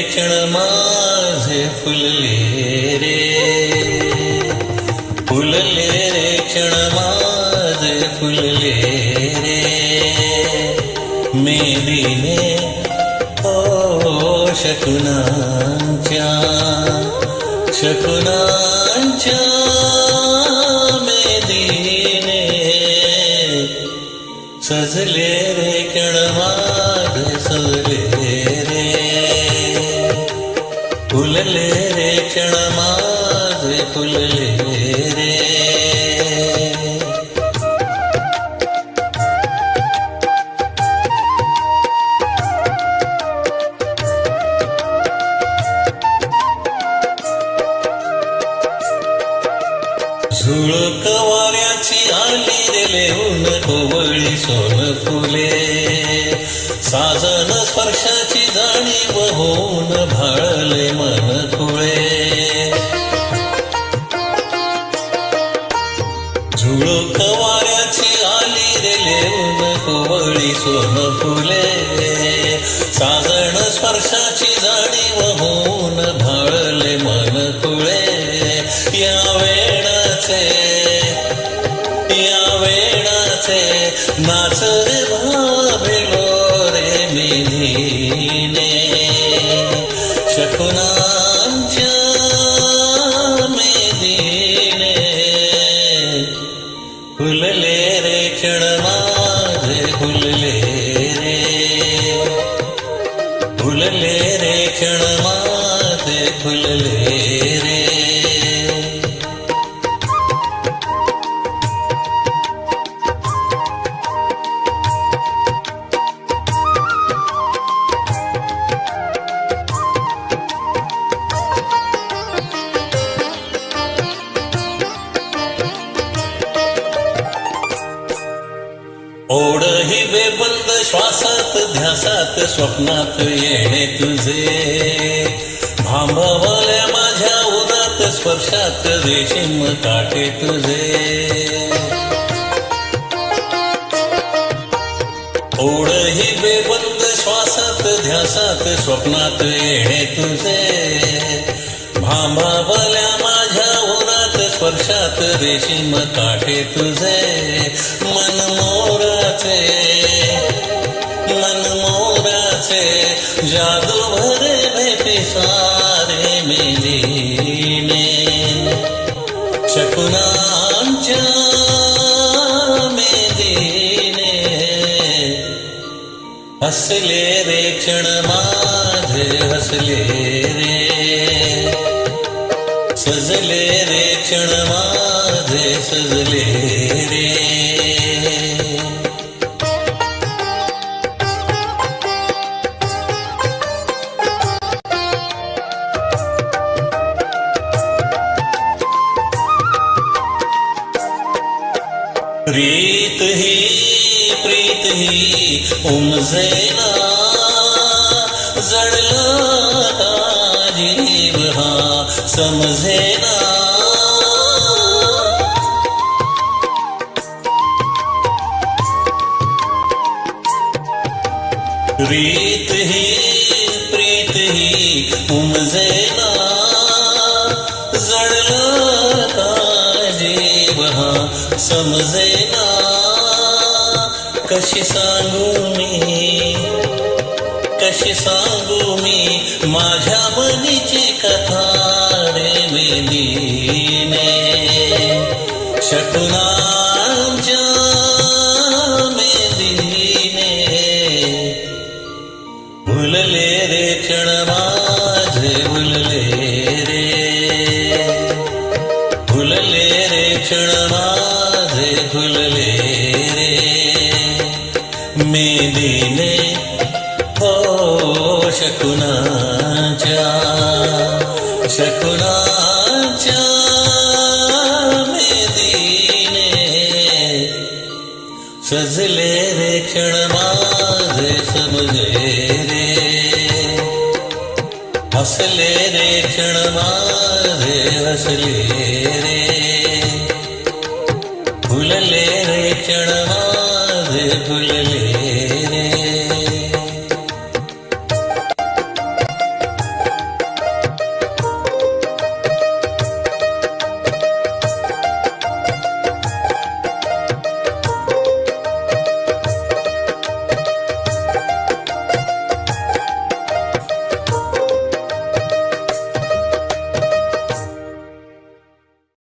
क्षण माझे फुलले रे, फुलले रे क्षण माझे फुलले रे, मेदिने ओ शकुनांच्या शकुनांच्या मेदिने सजले रे क्षण माझे सजले रे, फुलले रे क्षण माझे फुलले रे. झुळक वाऱ्याची आली रे लेऊन कोवळी सोन फुले, साजन स्पर्शाची जाणीव होऊन भाळले मन खुळे. झुळक वाऱ्याची आली रे लेऊन कोवळी सोन फुले, साजन स्पर्शाची जाणीव होऊन भाळले मन खुळे. या वेणाचे नाच रे भावेलो रे मेदिने, शकुनांच्या मेदिने फुलले रे क्षण माझे फुलले रे, फुलले रे क्षण माझे फुलले रे. ओढ ही बेबंद श्वासात ध्यासात स्वप्नात येणे तुझे, भांबवल्या माझ्या उदात स्पर्शात रेशीम काटे तुझे. ओढ ही बेबंद श्वासात ध्यासात स्वप्नात येणे तुझे, भांबवल्या माझ्या उदात स्पर्शात रेशीम काटे तुझे. मन मोराचे जादू भरे भेटे सारे मेदिने, शकुनांच्या मेदिने हसले रे क्षण माझे हसले रे, सजले रे क्षण माझे सजले रे. प्रीत ही उमजेना, जडला का जीव हा समजेना. प्रीत ही उमजेना, जडला का जीव हा समजेना. कशी सांगू मी माझ्या मनीची कथा रे मेदिने, शकुनांच्या मेदिने भुलले रे क्षण माझे भुलले रे, भुलले रे क्षण माझे भुलले रे. मेदिने हो शकुनांच्या मेदिने सजले रे क्षण माझे समजले रे, हसले रे क्षण माझे हसले रे, फुलले रे क्षण माझे फुलले